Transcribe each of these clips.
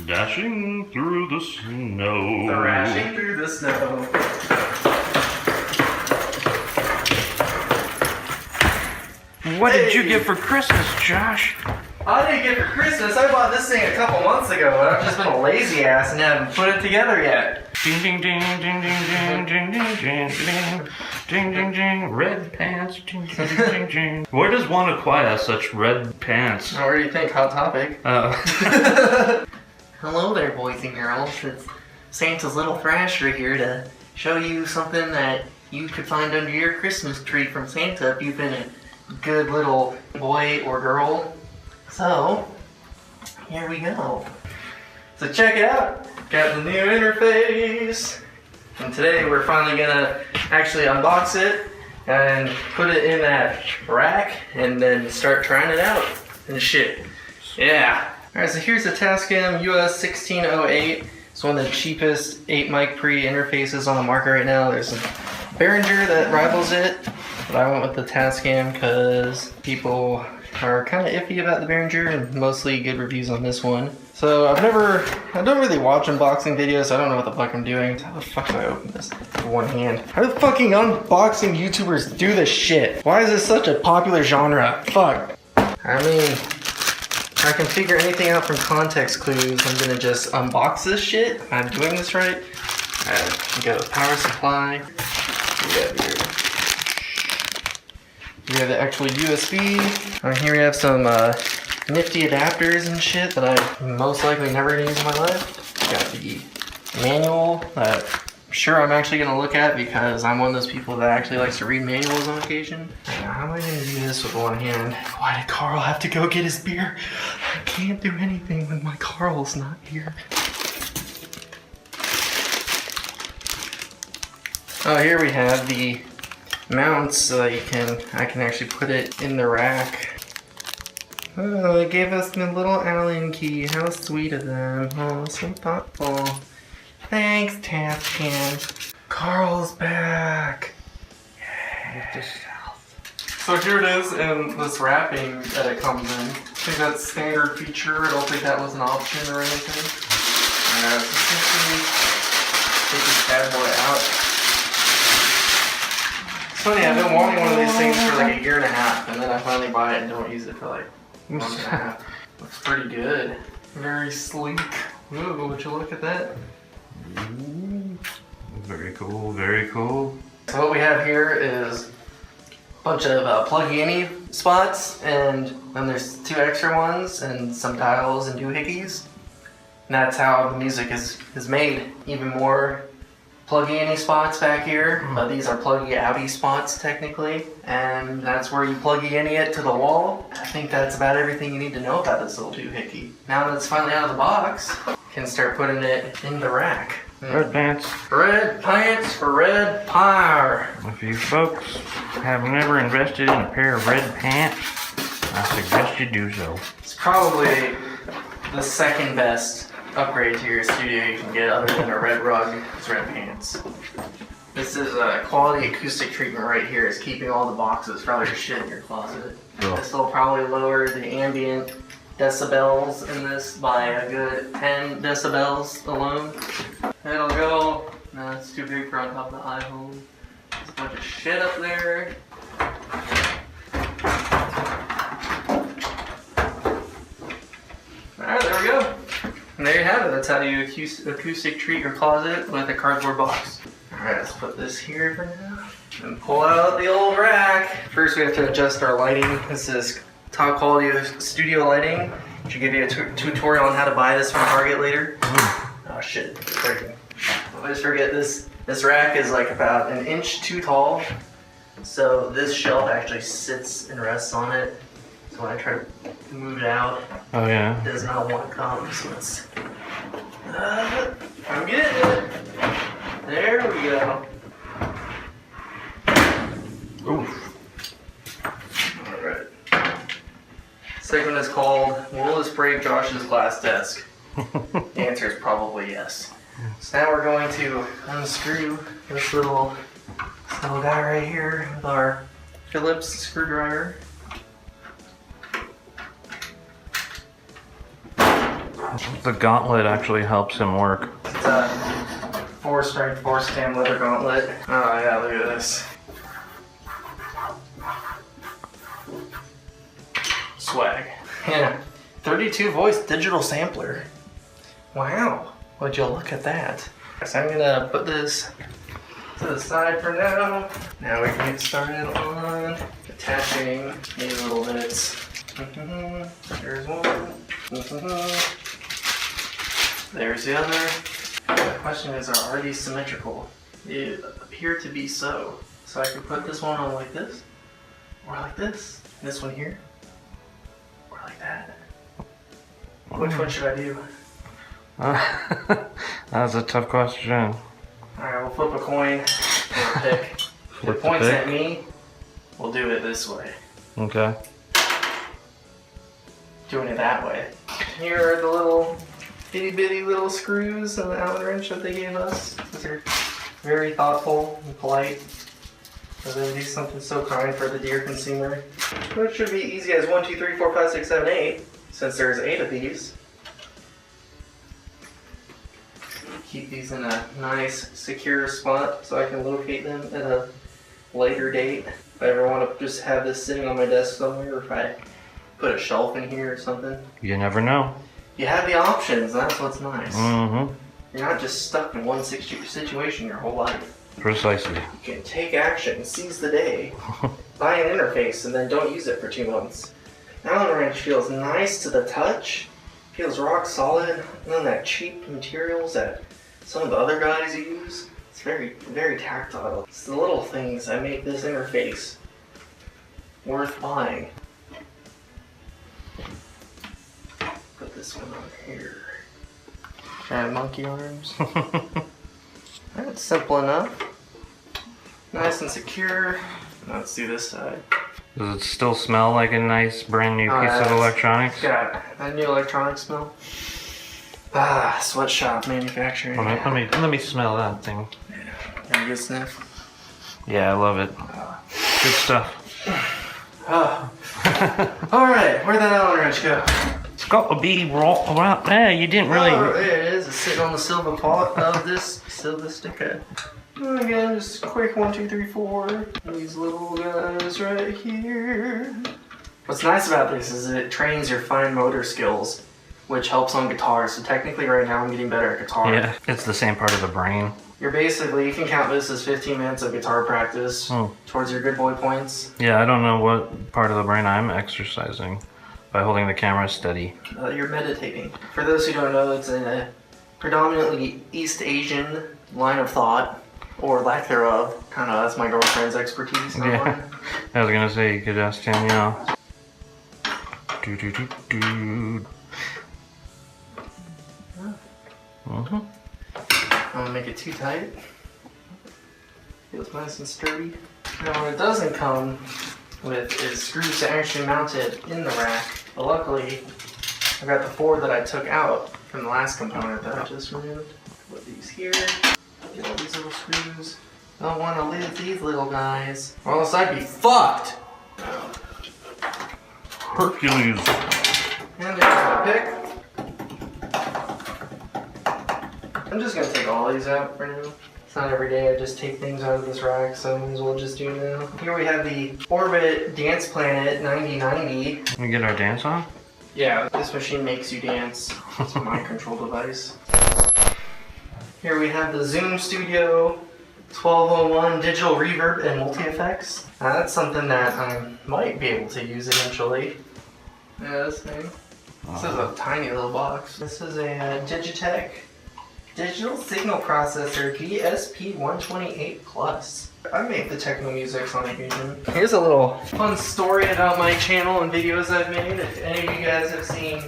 Dashing through the snow. Thrashing through the snow. What did you get for Christmas, Josh? I didn't get it for Christmas. I bought this thing a couple months ago, but I've just been a lazy ass and haven't put it together yet. Ding ding ding ding ding ding ding ding ding ding ding ding ding. Red pants. Ding ding ding ding. Where does one acquire such red pants? Where do you think? Hot Topic. Hello there, boys and girls. It's Santa's Little Thrasher here to show you something that you could find under your Christmas tree from Santa if you've been a good little boy or girl. So, here we go. So check it out. Got the new interface. And today we're finally gonna actually unbox it and put it in that rack and then start trying it out and shit. Yeah. Alright, so here's the Tascam US-16x08. It's one of the cheapest 8 mic pre interfaces on the market right now. There's a Behringer that rivals it, but I went with the Tascam because people are kind of iffy about the Behringer and mostly good reviews on this one. So I don't really watch unboxing videos, so I don't know what the fuck I'm doing. How the fuck do I open this with one hand? How do fucking unboxing YouTubers do this shit? Why is this such a popular genre? Fuck. I mean, if I can figure anything out from context clues, I'm gonna just unbox this shit. I'm doing this right. Alright, we got a power supply. We have the actual USB. Here we have some nifty adapters and shit that I most likely never gonna use in my life. We got the manual that I'm sure I'm actually gonna look at because I'm one of those people that actually likes to read manuals on occasion. How am I gonna do this with one hand? Why did Carl have to go get his beer? I can't do anything when my Carl's not here. Oh, here we have the mounts so that I can actually put it in the rack. Oh, they gave us the little Allen key. How sweet of them. Oh, so thoughtful. Thanks, Tascam. Carl's back. Yeah. So here it is in this wrapping that it comes in. I think that's standard feature. I don't think that was an option or anything. So essentially, take this bad boy out. It's funny, I've been wanting one of these things for like a year and a half, and then I finally buy it and don't use it for like a month and a half. Looks pretty good. Very sleek. Ooh, would you look at that? Ooh, very cool, very cool. So what we have here is a bunch of plug-in spots, and then there's 2 extra ones, and some dials and doohickeys. And that's how the music is made. Even more plug-in spots back here. These are plug-outy spots technically, and that's where you plug in it to the wall. I think that's about everything you need to know about this little doohickey. Now that it's finally out of the box, you can start putting it in the rack. Red pants. Red pants for red power. If you folks have never invested in a pair of red pants, I suggest you do so. It's probably the second best upgrade to your studio you can get other than a red rug. It's red pants. This is a quality acoustic treatment right here. It's keeping all the boxes from all your shit in your closet. Cool. This will probably lower the ambient decibels in this by a good 10 decibels alone. It'll go. No, it's too big for on top of the iPhone. There's a bunch of shit up there. Alright, there we go. And there you have it. That's how you acoustic treat your closet with a cardboard box. Alright, let's put this here for now. And pull out the old rack. First we have to adjust our lighting. This is top quality studio lighting. I should give you a tutorial on how to buy this from Target later. Oh shit, I always forget this. This rack is like about 1 inch too tall. So this shelf actually sits and rests on it. So when I try to move it out, Oh yeah. it does not want to come. So it's, I'm getting it. There we go. Oof. Alright. Segment is called, will this break Josh's glass desk? The answer is probably yes. So now we're going to unscrew this little guy right here with our Phillips screwdriver. The gauntlet actually helps him work. It's a 4-strength, 4-stem leather gauntlet. Oh yeah, look at this. Swag. Yeah. 32 voice digital sampler. Wow. Would you look at that? So I'm gonna put this to the side for now. Now we can get started on attaching these little bits. There's one. There's the other. The question is, are these symmetrical? They appear to be so. So I can put this one on like this, or like this. And this one here, or like that. Which one should I do? That's a tough question. Alright, we'll flip a coin or a pick. If it points at me, we'll do it this way. Okay. Doing it that way. Here are the little itty bitty little screws and the Allen wrench that they gave us. These are very thoughtful and polite. So they do something so kind for the dear consumer. Which should be easy as 1, 2, 3, 4, 5, 6, 7, 8, since there's 8 of these. Keep these in a nice, secure spot so I can locate them at a later date. If I ever want to just have this sitting on my desk somewhere, or if I put a shelf in here or something. You never know. You have the options, that's what's nice. Mm-hmm. You're not just stuck in one situation your whole life. Precisely. You can take action, seize the day, buy an interface, and then don't use it for 2 months. Allen wrench feels nice to the touch, feels rock solid, none of that cheap materials that some of the other guys use. It's very, very tactile. It's the little things that make this interface worth buying. Put this one on here. Can I have monkey arms? That's simple enough. Nice and secure. Now let's do this side. Does it still smell like a nice brand new piece of electronics? Got that new electronic smell. Ah, sweatshop manufacturing. Let me smell that thing. Got a good sniff. Yeah, I love it. Good stuff. Alright, where'd that Allen wrench go? It's got to be right there. You didn't really... Oh, there it is. It's sitting on the silver part of this silver sticker. And again, just a quick 1, 2, 3, 4. These little guys right here. What's nice about this is it trains your fine motor skills, which helps on guitar. So technically right now I'm getting better at guitar. Yeah, it's the same part of the brain. You're basically, you can count this as 15 minutes of guitar practice towards your good boy points. Yeah, I don't know what part of the brain I'm exercising by holding the camera steady. You're meditating. For those who don't know, it's a predominantly East Asian line of thought, or lack thereof. I don't know, that's my girlfriend's expertise. Yeah, I was gonna say, you could ask Danielle. Do. I'm gonna make it too tight. Feels nice and sturdy. Now what it doesn't come with is screws to actually mount it in the rack. But luckily, I've got the 4 that I took out from the last component that I just removed. Put these here. Get all these little screws. Don't want to lose these little guys, or else I'd be fucked. Hercules. And there's my pick. I'm just gonna take all these out for now. It's not every day I just take things out of this rack, so I might as well just do it now. Here we have the Orbit Dance Planet 9090. Can we get our dance on? Yeah, this machine makes you dance. It's a mind control device. Here we have the Zoom Studio 1201 digital reverb and multi-effects. That's something that I might be able to use eventually. Yeah, this thing. This is a tiny little box. This is a Digitech Digital Signal Processor GSP128 Plus. I make the techno music on occasion. Here's a little fun story about my channel and videos I've made. If any of you guys have seen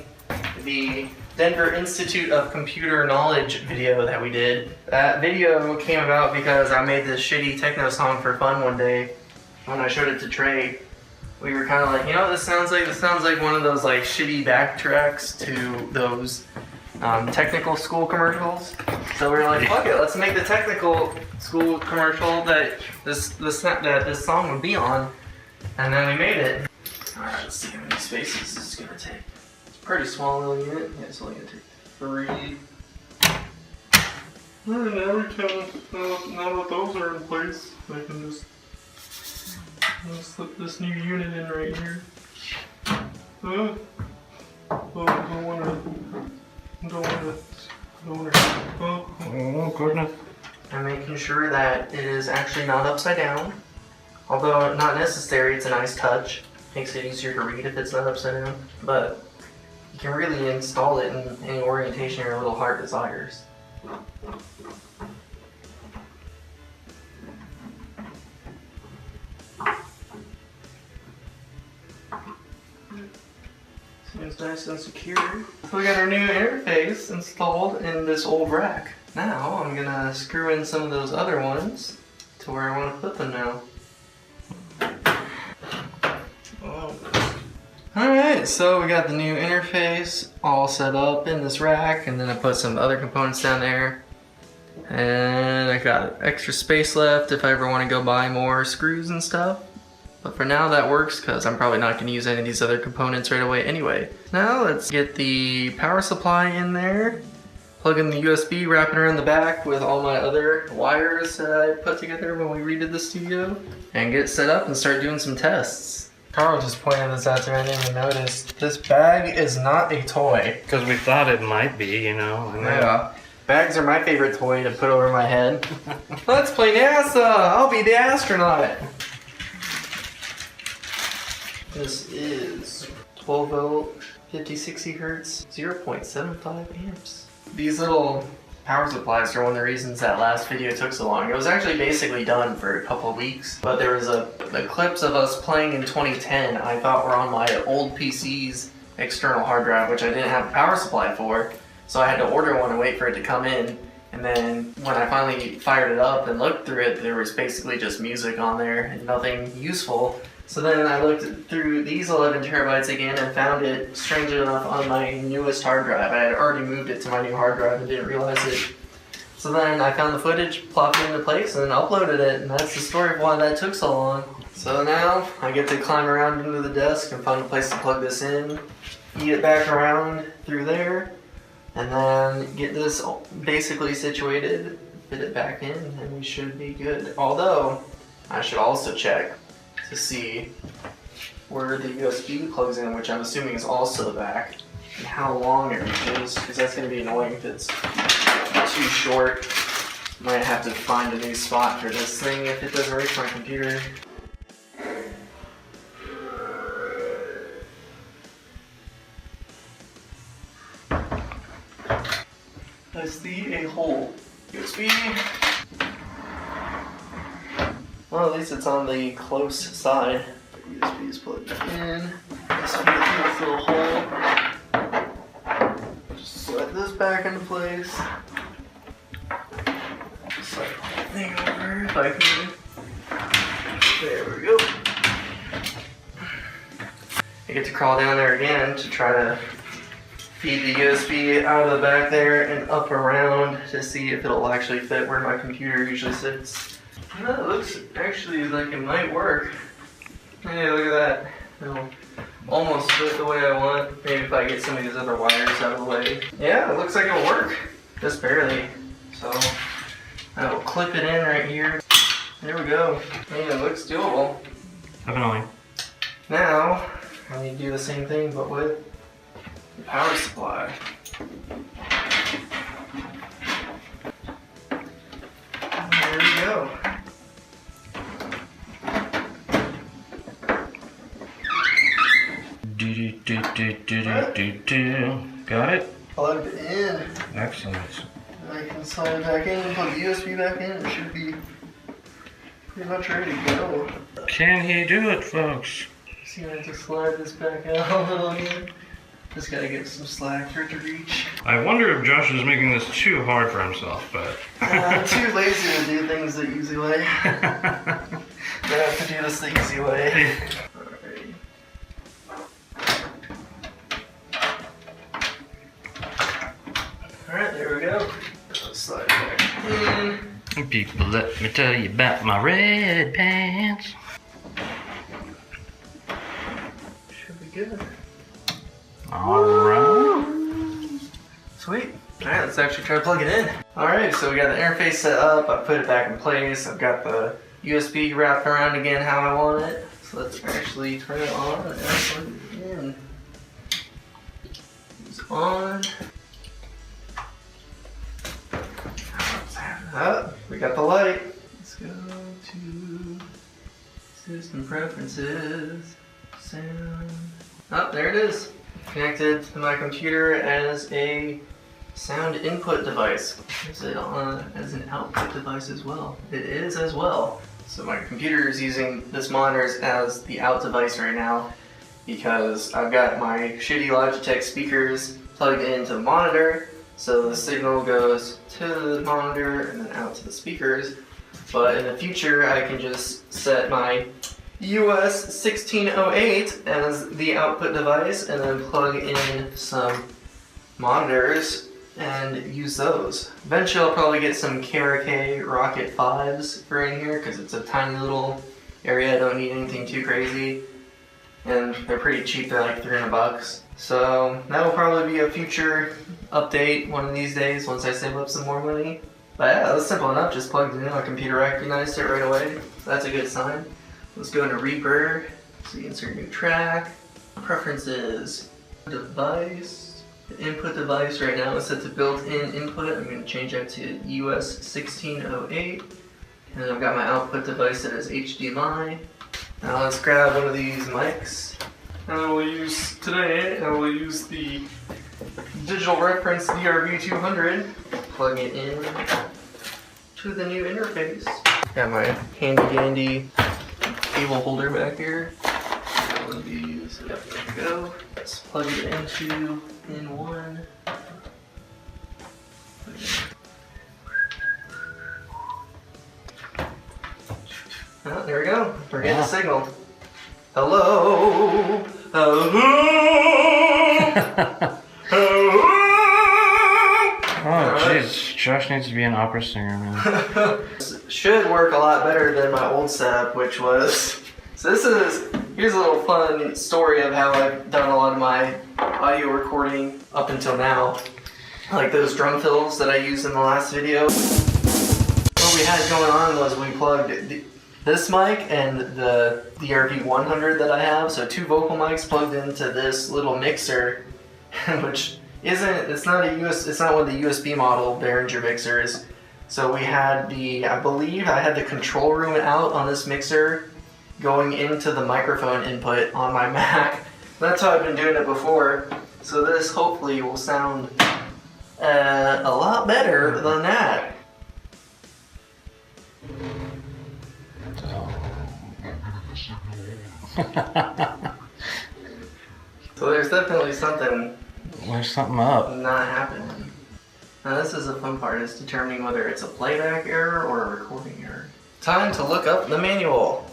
the Denver Institute of Computer Knowledge video that we did, that video came about because I made this shitty techno song for fun one day. When I showed it to Trey, we were kind of like, you know what this sounds like? This sounds like one of those like shitty backtracks to those technical school commercials. So we were like, fuck it, let's make the technical school commercial that this song would be on, and then we made it. All right, let's see how many spaces this is gonna take. It's a pretty small little unit. Yeah, it's only gonna take 3. And now we can, now that those are in place, I can just slip this new unit in right here. Oh, Oh, goodness. I'm making sure that it is actually not upside down. Although not necessary, it's a nice touch. Makes it easier to read if it's not upside down. But you can really install it in any orientation your little heart desires. Seems nice and secure. So we got our new interface installed in this old rack. Now I'm gonna screw in some of those other ones to where I want to put them now. Alright, so we got the new interface all set up in this rack, and then I put some other components down there. And I got extra space left if I ever want to go buy more screws and stuff. But for now that works because I'm probably not going to use any of these other components right away anyway. Now let's get the power supply in there. Plug in the USB, wrap it around the back with all my other wires that I put together when we redid the studio. And get set up and start doing some tests. Carl just pointed this out to me, I didn't even notice. This bag is not a toy. Because we thought it might be, you know. Yeah. Bags are my favorite toy to put over my head. Let's play NASA! I'll be the astronaut! This is 12 volt, 50-60 hertz, 0.75 amps. These little power supplies are one of the reasons that last video took so long. It was actually basically done for a couple of weeks, but there was the clips of us playing in 2010 I thought were on my old PC's external hard drive, which I didn't have a power supply for, so I had to order one and wait for it to come in. And then when I finally fired it up and looked through it, there was basically just music on there and nothing useful. So then I looked through these 11 terabytes again and found it, strangely enough, on my newest hard drive. I had already moved it to my new hard drive and didn't realize it. So then I found the footage, plopped it into place, and then uploaded it, and that's the story of why that took so long. So now I get to climb around into the desk and find a place to plug this in, feed it back around through there, and then get this basically situated, fit it back in, and we should be good. Although, I should also check to see where the USB plugs in, which I'm assuming is also the back, and how long it reaches, because that's going to be annoying if it's too short. Might have to find a new spot for this thing if it doesn't reach my computer. I see a hole. USB. Well, at least it's on the close side. The USB is plugged in. Just feed it through this little hole. Just slide this back into place. Slide the whole thing over if I can. There we go. I get to crawl down there again to try to feed the USB out of the back there and up around to see if it'll actually fit where my computer usually sits. That looks actually like it might work. Hey, look at that. It'll almost fit the way I want. Maybe if I get some of these other wires out of the way. Yeah, it looks like it'll work. Just barely. So I will clip it in right here. There we go. Man, it looks doable. Definitely. Now, I need to do the same thing but with the power supply. There we go. Got it? Plugged in. Excellent. I can slide it back in, plug the USB back in. It should be pretty much ready to go. Can he do it, folks? So you have to slide this back out a little bit. Just gotta get some slack for it to reach. I wonder if Josh is making this too hard for himself, but... I'm too lazy to do things the easy way. I have to do this the easy way. Alright, there we go. Slide it back in. People, let me tell you about my red pants. Should be good. Alright. Sweet. Alright, let's actually try to plug it in. Alright, so we got the interface set up. I put it back in place. I've got the USB wrapped around again how I want it. So let's actually turn it on and plug it in. It's on. Let's have it up. We got the light. Let's go to System Preferences. Sound. Oh, there it is. Connected to my computer as a sound input device. Is it on as an output device as well? It is as well. So my computer is using this monitor as the out device right now because I've got my shitty Logitech speakers plugged into the monitor, so the signal goes to the monitor and then out to the speakers. But in the future I can just set my US-16x08 as the output device and then plug in some monitors and use those. Eventually I'll probably get some KRK Rocket 5s for in here because it's a tiny little area. I don't need anything too crazy. And they're pretty cheap, they're like $300. So that will probably be a future update one of these days once I save up some more money. But yeah, that was simple enough, just plugged it in, my computer recognized it right away. So that's a good sign. Let's go into Reaper, so you insert new track, preferences, device. The input device right now is set to built-in input. I'm going to change that to US-16x08. And then I've got my output device that is HDMI. Now let's grab one of these mics. And I will use the digital reference DRV200, plug it in to the new interface. Got my handy dandy cable holder back here. One of these. Yep, there we go. Let's plug it into in one. Oh, there we go. We're getting a signal. Hello. Hello. Hello. Oh, jeez. Josh needs to be an opera singer, man. Should work a lot better than my old setup, which was... So here's a little fun story of how I've done a lot of my audio recording up until now. Like those drum fills that I used in the last video. What we had going on was we plugged this mic and the DRV100 that I have, so two vocal mics plugged into this little mixer, which it's not one of the USB model Behringer mixers. So we had I believe I had the control room out on this mixer going into the microphone input on my Mac. That's how I've been doing it before. So this hopefully will sound a lot better than that. So there's definitely something. There's something up. Not happening. Now this is the fun part, is determining whether it's a playback error or a recording error. Time to look up the manual.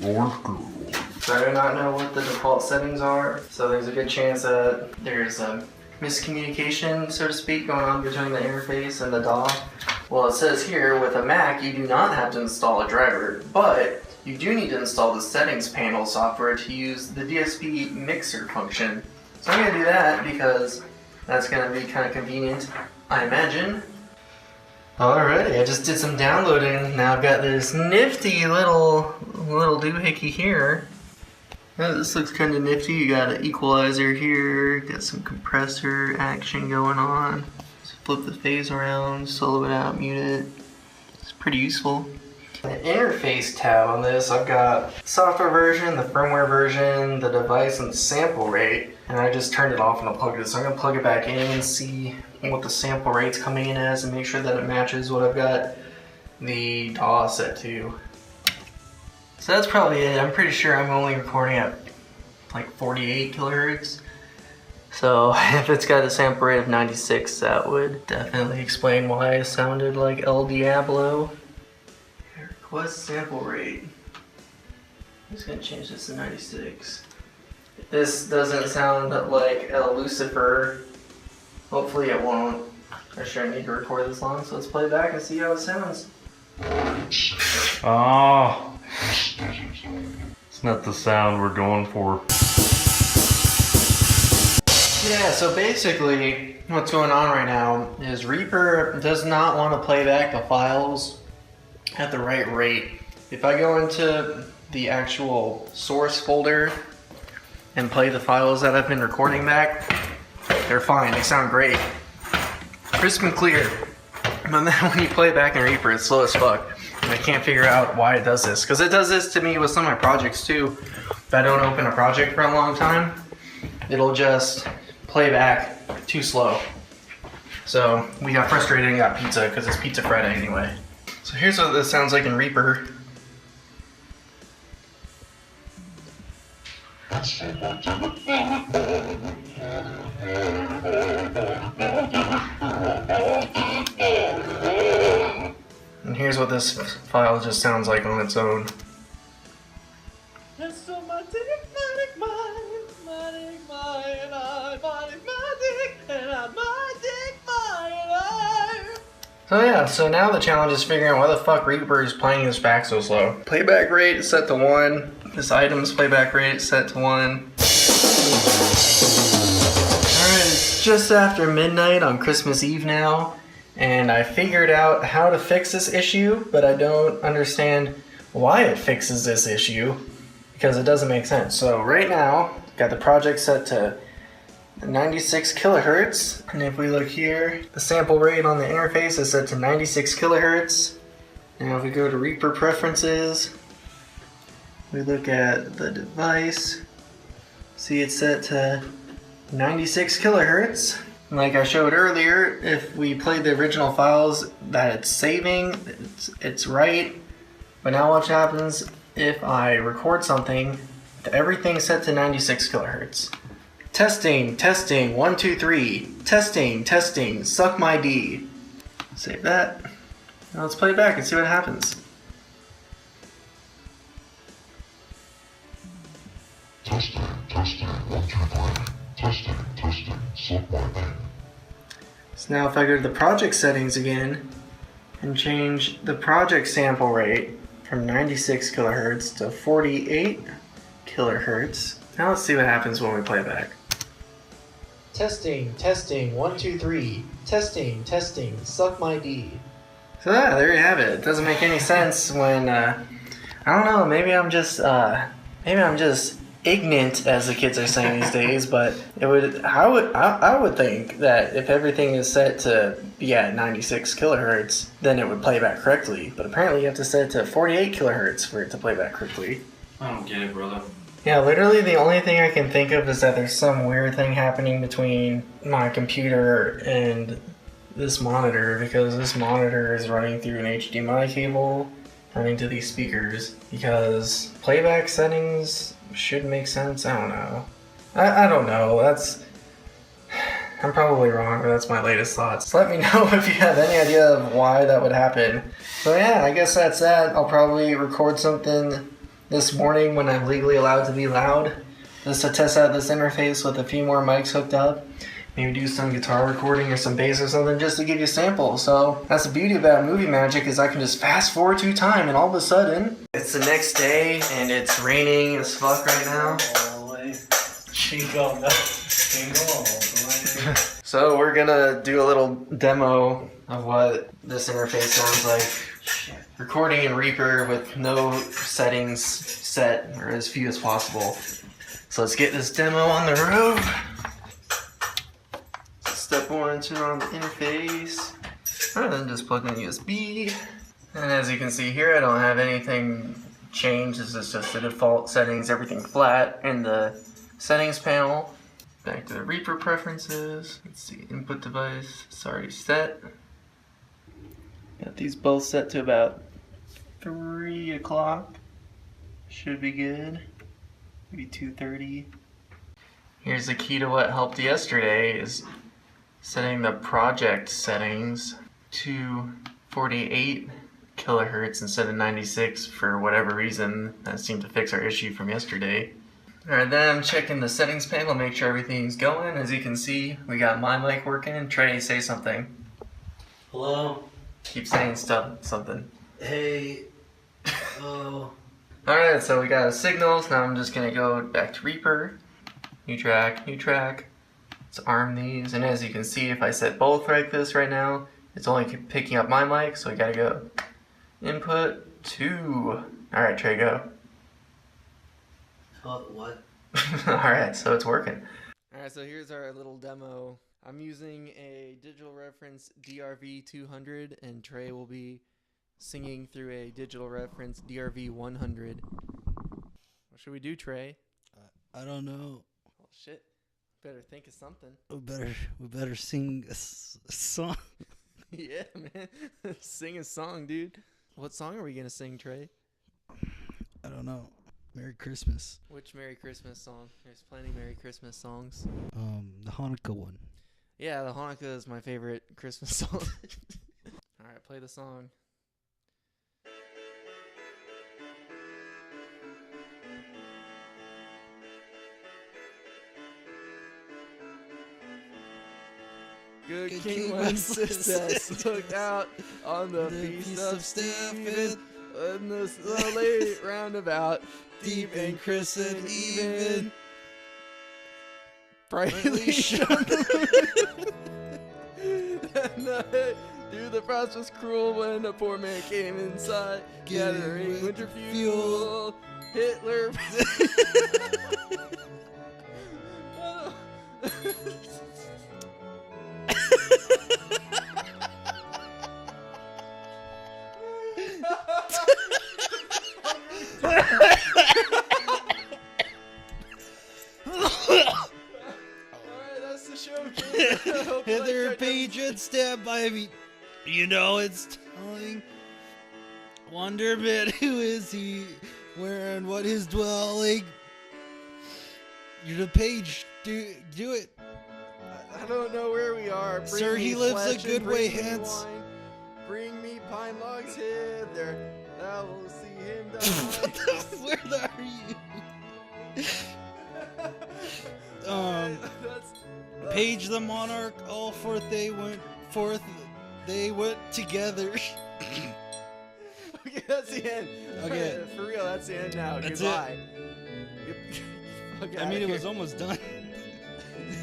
So I do not know what the default settings are, so there's a good chance that there's a miscommunication, so to speak, going on between the interface and the DAW. Well, it says here, with a Mac, you do not have to install a driver, but you do need to install the settings panel software to use the DSP mixer function. So I'm going to do that because that's going to be kind of convenient, I imagine. Alrighty, I just did some downloading. Now I've got this nifty little doohickey here. Oh, this looks kind of nifty. You got an equalizer here, got some compressor action going on. Just flip the phase around, solo it out, mute it. It's pretty useful. The interface tab on this, I've got software version, the firmware version, the device, and the sample rate. And I just turned it off and unplugged it. So I'm going to plug it back in and see what the sample rate's coming in as and make sure that it matches what I've got the DAW set to. So that's probably it. I'm pretty sure I'm only recording at like 48 kilohertz. So if it's got a sample rate of 96, that would definitely explain why I sounded like El Diablo. Request sample rate. I'm just gonna change this to 96. If this doesn't sound like El Lucifer, hopefully it won't. I sure need to record this long, so let's play it back and see how it sounds. Oh, it's not the sound we're going for. Yeah, so basically what's going on right now is Reaper does not want to play back the files at the right rate. If I go into the actual source folder and play the files that I've been recording back, they're fine, they sound great. Crisp and clear. But then when you play it back in Reaper, it's slow as fuck. And I can't figure out why it does this. Because it does this to me with some of my projects too. If I don't open a project for a long time, it'll just play back too slow. So we got frustrated and got pizza because it's Pizza Friday anyway. So here's what this sounds like in Reaper. And here's what this file just sounds like on its own. So yeah, so now the challenge is figuring out why the fuck Reaper is playing this back so slow. Playback rate is set to 1. This item's playback rate is set to 1. Alright, it's just after midnight on Christmas Eve now, and I figured out how to fix this issue, but I don't understand why it fixes this issue, because it doesn't make sense. So right now, got the project set to 96 kilohertz, and if we look here, the sample rate on the interface is set to 96 kilohertz. Now if we go to Reaper preferences, we look at the device, see it's set to 96 kilohertz. And like I showed earlier, if we played the original files that it's saving, it's right. But now watch what happens if I record something, everything's set to 96 kilohertz. Testing, testing, 1, 2, 3. Testing, testing, suck my D. Save that. Now let's play it back and see what happens. Testing, testing, 1, 2, 3. Testing, testing, suck my D. So now if I go to the project settings again and change the project sample rate from 96 kilohertz to 48 kilohertz. Now let's see what happens when we play back. Testing, testing, 1, 2, 3. Testing, testing, suck my D. So yeah, there you have it. It doesn't make any sense when, I don't know, maybe I'm just ignorant, as the kids are saying these days, but I would think that if everything is set to be at 96 kilohertz, then it would play back correctly. But apparently you have to set it to 48 kilohertz for it to play back correctly. I don't get it, brother. Yeah, literally the only thing I can think of is that there's some weird thing happening between my computer and this monitor, because this monitor is running through an HDMI cable running to these speakers, because playback settings should make sense. I don't know. I don't know. I'm probably wrong, but that's my latest thoughts. So let me know if you have any idea of why that would happen. So yeah, I guess that's that. I'll probably record something this morning when I'm legally allowed to be loud, just to test out this interface with a few more mics hooked up. Maybe do some guitar recording or some bass or something just to give you a sample. So that's the beauty about movie magic, is I can just fast forward through time and all of a sudden it's the next day and it's raining as fuck right now. So we're gonna do a little demo of what this interface sounds like. Recording in Reaper with no settings set, or as few as possible. So let's get this demo on the road. Step 1, turn on the interface. And then just plug in USB. And as you can see here, I don't have anything changed. This is just the default settings, everything flat in the settings panel. Back to the Reaper preferences. Let's see, input device, it's already set. Got these both set to about 3 o'clock. Should be good. Maybe 2:30. Here's the key to what helped yesterday, is setting the project settings to 48 kilohertz instead of 96 for whatever reason. That seemed to fix our issue from yesterday. Alright, then I'm checking the settings panel, make sure everything's going. As you can see, we got my mic working. Trey, say something. Hello. Keep saying something. Hey. Oh. Alright, so we got signals. Now I'm just gonna go back to Reaper. New track, new track. Let's arm these, and as you can see, if I set both like this right now, it's only picking up my mic, so I gotta go input 2. Alright, Trey, go. What? Alright, so it's working. Alright, so here's our little demo. I'm using a digital reference DRV200, and Trey will be singing through a digital reference DRV100. What should we do, Trey? I don't know. Oh, shit. Better think of something. We better sing a song. Yeah, man. Sing a song, dude. What song are we gonna sing, Trey? I don't know. Merry Christmas. Which Merry Christmas song? There's plenty Merry Christmas songs. The Hanukkah one. Yeah, the Hanukkah is my favorite Christmas song. Alright, play the song. Good King Wenceslas looked out on the feast of Stephen, and the slowly roundabout, deep and crisp and even, brightly shone. Through the frost was cruel when a poor man came inside, gathering winter fuel. Hitler. Heather Page and stand by me. You know it's telling wonderment. Who is he? Where and what is dwelling? You're the page. Do it. I don't know where we are. Bring Sir, he lives a good way hence. Wine. Bring me pine logs hither. I will see him die. Where are you? Page the monarch, all forth they went together. Okay, that's the end. Okay. For real, that's the end now. That's Goodbye. I mean, it was almost done.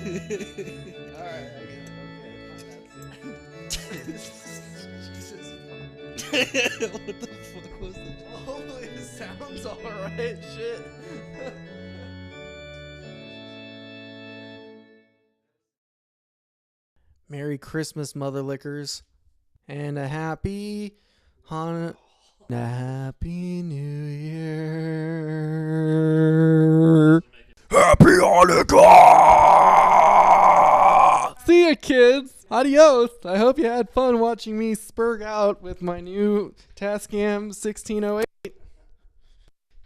Alright, okay. Jesus. What the fuck was that? Hopefully it sounds alright, shit. Merry Christmas, mother lickers, and a happy Happy New Year. Happy Hanukkah! See ya, kids. Adios. I hope you had fun watching me spurg out with my new Tascam 1608.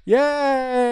Yay!